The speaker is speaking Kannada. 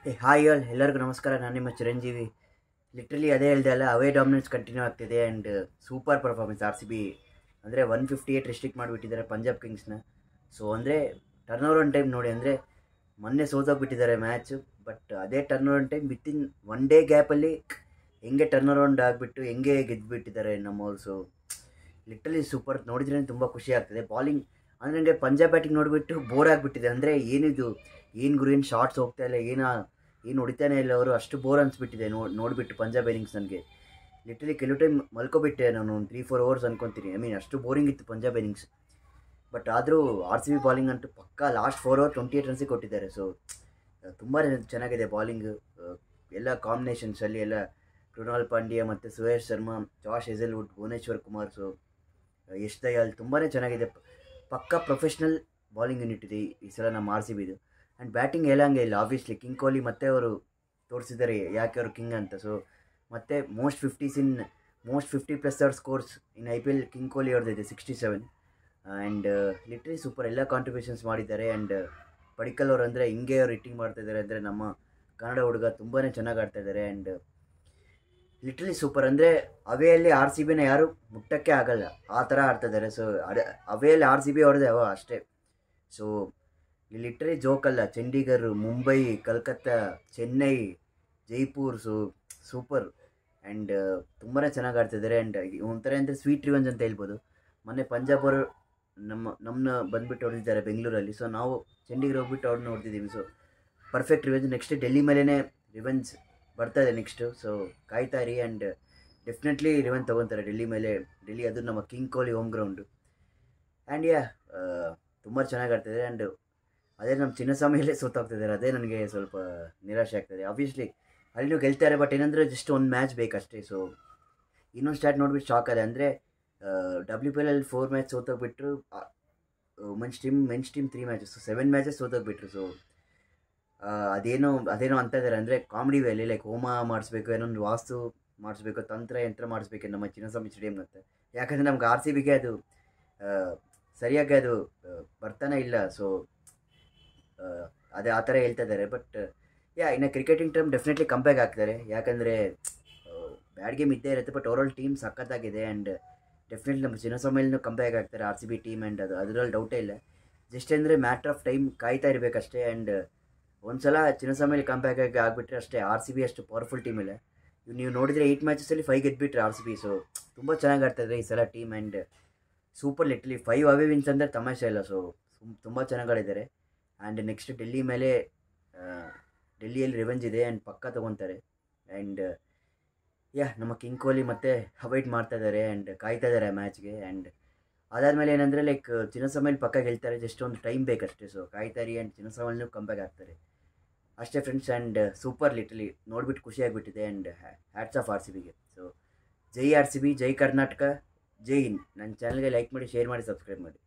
ಹಾಯ್ ಎಲ್ಲರಿಗೂ ನಮಸ್ಕಾರ. ನಾನು ನಿಮ್ಮ ಚಿರಂಜೀವಿ. ಲಿಟ್ರಲಿ ಅದೇ ಹೇಳ್ದೆ ಅಲ್ಲ, ಅವೇ ಡಾಮಿನೆನ್ಸ್ ಕಂಟಿನ್ಯೂ ಆಗ್ತಿದೆ and super performance R C B. ಅಂದರೆ 158 ರಿಸ್ಟ್ರಿಕ್ಟ್ ಮಾಡಿಬಿಟ್ಟಿದ್ದಾರೆ ಪಂಜಾಬ್ ಕಿಂಗ್ಸ್ನ. ಸೊ ಅಂದರೆ ಟರ್ನ್ ಓವರ್ ಟೈಮ್ ನೋಡಿ, ಅಂದರೆ ಮೊನ್ನೆ ಸೋತೋಗ್ಬಿಟ್ಟಿದ್ದಾರೆ ಮ್ಯಾಚು, ಬಟ್ ಅದೇ turn over time within one day ಗ್ಯಾಪಲ್ಲಿ ಹೆಂಗೆ ಟರ್ನ್ ಅರೌಂಡ್ ಆಗಿಬಿಟ್ಟು ಹೆಂಗೆ ಗೆದ್ದುಬಿಟ್ಟಿದ್ದಾರೆ ನಮ್ಮವ್ರು. So literally super. ನೋಡಿದ್ರೆ ತುಂಬ ಖುಷಿ ಆಗ್ತದೆ. ಬಾಲಿಂಗ್ ಅಂದರೆ ನನಗೆ ಪಂಜಾಬ್ ಬ್ಯಾಟಿಂಗ್ ನೋಡಿಬಿಟ್ಟು ಬೋರ್ ಆಗಿಬಿಟ್ಟಿದೆ. ಅಂದರೆ ಏನಿದು, ಏನು ಗುರು, ಏನು ಶಾರ್ಟ್ಸ್ ಹೋಗ್ತಾ ಇಲ್ಲ, ಏನು ಹೊಡಿತಾನೆ ಇಲ್ಲ ಅವರು, ಅಷ್ಟು ಬೋರ್ ಅನಿಸ್ಬಿಟ್ಟಿದೆ ನೋಡಿಬಿಟ್ಟು ಪಂಜಾಬ್ ಇನ್ನಿಂಗ್ಸ್. ನನಗೆ ಲಿಟ್ರಲಿ ಕೆಲವು ಟೈಮ್ ಮಲ್ಕೊಬಿಟ್ಟೆ ನಾನು, 3-4 ಅವರ್ಸ್ ಅನ್ಕೊತೀನಿ. ಐ ಮೀನ್ ಅಷ್ಟು ಬೋರಿಂಗ್ ಇತ್ತು ಪಂಜಾಬ್ ಇನ್ನಿಂಗ್ಸ್. ಬಟ್ ಆದರೂ ಆರ್ ಸಿ ಬಿ ಬಾಲಿಂಗ್ ಅಂತೂ ಪಕ್ಕಾ ಲಾಸ್ಟ್ 4 ಓವರ್ 28 ರನ್ಸಿಗೆ ಕೊಟ್ಟಿದ್ದಾರೆ. ಸೊ ತುಂಬ ಚೆನ್ನಾಗಿದೆ ಬಾಲಿಂಗು. ಎಲ್ಲ ಕಾಂಬಿನೇಷನ್ಸಲ್ಲಿ ಎಲ್ಲ ಕೃಣಾಲ್ ಪಾಂಡ್ಯ ಮತ್ತು Suresh Sharma, Josh Hazlewood, Bhuvneshwar Kumar, so Yash Dayal ತುಂಬಾ ಚೆನ್ನಾಗಿದೆ. ಪಕ್ಕಾ ಪ್ರೊಫೆಷ್ನಲ್ ಬಾಲಿಂಗ್ ಯೂನಿಟ್ ಇದೆ ಈ ಸಲ ನಮ್ಮ ಆರ್ ಸಿ ಬಿದು. ಆ್ಯಂಡ್ ಬ್ಯಾಟಿಂಗ್ ಎಲ್ಲ ಹಂಗೆ ಇಲ್ಲ. ಆಬ್ವಿಯಸ್ಲಿ ಕಿಂಗ್ ಕೊಹ್ಲಿ ಮತ್ತೆ ಅವರು ತೋರಿಸಿದ್ದಾರೆ ಯಾಕೆ ಅವರು ಕಿಂಗ್ ಅಂತ. ಸೊ ಮತ್ತೆ most 50+ scores in I P L king Kohli ಅವ್ರದ್ದಿದೆ 67. ಆ್ಯಂಡ್ ಲಿಟ್ರಲಿ ಸೂಪರ್, ಎಲ್ಲ ಕಾಂಟ್ರಿಬ್ಯೂಷನ್ಸ್ ಮಾಡಿದ್ದಾರೆ. ಆ್ಯಂಡ್ ಪಡಿಕಲ್ ಅವರು ಅಂದರೆ ಹಿಂಗೆ ಅವ್ರು ಹಿಟ್ಟಿಂಗ್ ಮಾಡ್ತಾಯಿದ್ದಾರೆ. ಅಂದರೆ ನಮ್ಮ ಕನ್ನಡ ಹುಡುಗ ತುಂಬಾ ಚೆನ್ನಾಗಿ ಆಡ್ತಾಯಿದ್ದಾರೆ. And literally super. ಅಂದರೆ ಅವೆಯಲ್ಲಿ ಆರ್ ಸಿ ಬಿನ ಯಾರು ಮುಟ್ಟಕ್ಕೆ ಆಗಲ್ಲ, ಆ ಥರ ಆಡ್ತಾಯಿದ್ದಾರೆ. ಸೊ ಅವೆಯಲ್ಲಿ ಆರ್ ಸಿ ಬಿ ಅವ್ರದ್ದೇ ಅಷ್ಟೇ. ಸೊ ಲಿಟ್ರಲಿ ಜೋಕಲ್ಲ. Chandigarh, Mumbai, Calcutta, Chennai, Jaipur, so super. And ತುಂಬಾ ಚೆನ್ನಾಗಿ ಆಡ್ತಿದ್ದಾರೆ. ಆ್ಯಂಡ್ ಒಂಥರ ಅಂದರೆ ಸ್ವೀಟ್ ರಿವೆಂಜ್ ಅಂತ ಹೇಳ್ಬೋದು. ಮೊನ್ನೆ ಪಂಜಾಬ್ ಅವರು ನಮ್ಮನ್ನ ಬಂದುಬಿಟ್ಟು ಹೊಡೆದಿದ್ದಾರೆ ಬೆಂಗಳೂರಲ್ಲಿ. ಸೊ ನಾವು ಚಂಡೀಗಢ ಹೋಗ್ಬಿಟ್ಟು ಅವ್ರನ್ನ ಹೊಡೆದಿದ್ದೀವಿ. So perfect revenge. Next Delhi ಮೇಲೇ ರಿವೆಂಜ್ ಬರ್ತಾಯಿದೆ ನೆಕ್ಸ್ಟು. ಸೊ ಕಾಯ್ತಾ ಇರಿ. ಆ್ಯಂಡ್ ಡೆಫಿನೆಟ್ಲಿ ರಿವೆಂಜ್ ತೊಗೊತಾರೆ ಡೆಲ್ಲಿ ಮೇಲೆ. ಡೆಲ್ಲಿ ಅದು ನಮ್ಮ king Kohli home ground. And ತುಂಬ ಚೆನ್ನಾಗಿ ಆಡ್ತಿದ್ದಾರೆ. ಆ್ಯಂಡ್ ಅದೇ ನಮ್ಮ ಚಿನ್ನಸ್ವಾಮಿಯಲ್ಲೇ ಸೋತಾಗ್ತಿದ್ದಾರೆ. ಅದೇ ನನಗೆ ಸ್ವಲ್ಪ ನಿರಾಶೆ ಆಗ್ತದೆ. ಆಬ್ವಿಯಸ್ಲಿ ಅಲ್ಲಿನೂ ಗೆಲ್ತಾರೆ, ಬಟ್ ಏನಂದರೆ ಜಸ್ಟ್ ಒಂದು ಮ್ಯಾಚ್ ಬೇಕಷ್ಟೇ. ಸೊ ಇನ್ನೊಂದು ಸ್ಟಾರ್ಟ್ ನೋಡಿಬಿಟ್ಟು ಶಾಕ್ ಅದೇ. ಅಂದರೆ WPL 4 ಮ್ಯಾಚ್ ಸೋತೋಗ್ಬಿಟ್ರು. ಮೆನ್ಸ್ ಟೀಮ್ 3 ಮ್ಯಾಚಸ್, 7 ಮ್ಯಾಚಸ್ ಸೋತೋಗ್ಬಿಟ್ರು. ಸೊ ಅದೇನೋ ಅಂತ ಇದ್ದಾರೆ. ಅಂದರೆ ಕಾಮಿಡಿ ವೇಲಿ ಲೈಕ್ ಹೋಮ ಮಾಡಿಸ್ಬೇಕು, ಏನೊಂದು ವಾಸ್ತು ಮಾಡಿಸ್ಬೇಕು, ಯಂತ್ರ ಮಾಡಿಸ್ಬೇಕು ನಮ್ಮ ಚಿನ್ನಸ್ವಾಮಿ ಸ್ಟೇಡಿಯಂ ಅಂತ. ಯಾಕಂದರೆ ನಮ್ಗೆ ಆರ್ ಸಿ ಬಿಗೆ ಅದು ಸರಿಯಾಗಿ ಅದು ಬರ್ತಾನೆ ಇಲ್ಲ. ಸೊ ಅದೇ ಆ ಥರ ಹೇಳ್ತಾ ಇದ್ದಾರೆ. ಬಟ್ ಇನ್ನು ಕ್ರಿಕೆಟಿಂಗ್ ಟರ್ಮ್ ಡೆಫಿನೆಟ್ಲಿ ಕಂಬ್ಯಾಕ್ ಆಗ್ತಾರೆ. ಯಾಕಂದರೆ ಬ್ಯಾಡ್ ಗೇಮ್ ಇದ್ದೇ ಇರುತ್ತೆ, ಬಟ್ ಓವರಾಲ್ ಟೀಮ್ ಸಖತ್ತಾಗಿದೆ. ಆ್ಯಂಡ್ ಡೆಫಿನೆಟ್ಲಿ ನಮ್ಮ ಚಿನ್ನಸ್ವಾಮಿಯಲ್ಲೂ ಕಂಬ್ಯಾಕ್ ಆಗ್ತಾರೆ R C B team. And ಅದರಲ್ಲಿ ಡೌಟೇ ಇಲ್ಲ. ಜಸ್ಟ್ ಅಂದರೆ ಮ್ಯಾಟ್ರ್ ಆಫ್ ಟೈಮ್, ಕಾಯ್ತಾ ಇರಬೇಕಷ್ಟೇ. ಆ್ಯಂಡ್ ಒಂದು ಸಲ ಚಿನ್ನಸ್ವಾಮಿಯಲ್ಲಿ ಕಂಬ್ಯಾಕ್ ಆಗಿಬಿಟ್ರೆ ಅಷ್ಟೇ. ಆರ್ ಸಿ ಬಿ ಅಷ್ಟು ಪವರ್ಫುಲ್ ಟೀಮ್ ಇಲ್ಲ. ನೀವು ನೋಡಿದರೆ 8 ಮ್ಯಾಚಸಲ್ಲಿ 5 ಗೆದ್ದುಬಿಟ್ರೆ ಆರ್ ಸಿ ಬಿ. ಸೊ ತುಂಬ ಚೆನ್ನಾಗಿ ಆಡ್ತಾಯಿದ್ದಾರೆ ಈ ಸಲ team. And super. Literally 5 away wins ಅಂದರೆ ತಮಾಷೆ ಇಲ್ಲ. ಸೊ ತುಂಬ ಚೆನ್ನಾಗಿ ಆಡಿದ್ದಾರೆ. ಆ್ಯಂಡ್ ನೆಕ್ಸ್ಟ್ ಡೆಲ್ಲಿಯಲ್ಲಿ ರಿವೆಂಜ್ ಇದೆ ಆ್ಯಂಡ್ ಪಕ್ಕ ತೊಗೊತಾರೆ. ಆ್ಯಂಡ್ ನಮ್ಮ ಕಿಂಗ್ ಕೊಹ್ಲಿ ಮತ್ತೆ ಅವಾಯ್ಡ್ ಮಾಡ್ತಾ ಇದ್ದಾರೆ ಆ್ಯಂಡ್ ಕಾಯ್ತಾ ಇದ್ದಾರೆ ಆ ಮ್ಯಾಚ್ಗೆ. ಆ್ಯಂಡ್ ಅದಾದಮೇಲೆ ಏನಂದರೆ ಲೈಕ್ ಚಿನ್ನಸ್ವಾಮಿಯಲ್ಲಿ ಪಕ್ಕ ಗೆಲ್ತಾರೆ, ಜಸ್ಟ್ ಒಂದು ಟೈಮ್ ಬೇಕಷ್ಟೇ. ಸೊ ಕಾಯ್ತಾರಿ. ಆ್ಯಂಡ್ ಚಿನ್ನಸ್ವಾಮಿಯಲ್ಲೂ ಕಂಬ್ಯಾಕ್ ಆಗ್ತಾರೆ ಅಷ್ಟೇ ಫ್ರೆಂಡ್ಸ್. And super. ಲಿಟ್ರಲಿ ನೋಡಿಬಿಟ್ಟು ಖುಷಿ ಆಗಿಬಿಟ್ಟಿದೆ. And hats off R C ಬಿಗೆ. ಸೊ ಜೈ ಆರ್ ಸಿ ಬಿ, ಜೈ ಕರ್ನಾಟಕ, ಜೈ ಹಿಂದ್. ನನ್ನ ಚಾನಲ್ಗೆ ಲೈಕ್ ಮಾಡಿ, ಶೇರ್ ಮಾಡಿ, ಸಬ್ಸ್ಕ್ರೈಬ್ ಮಾಡಿ.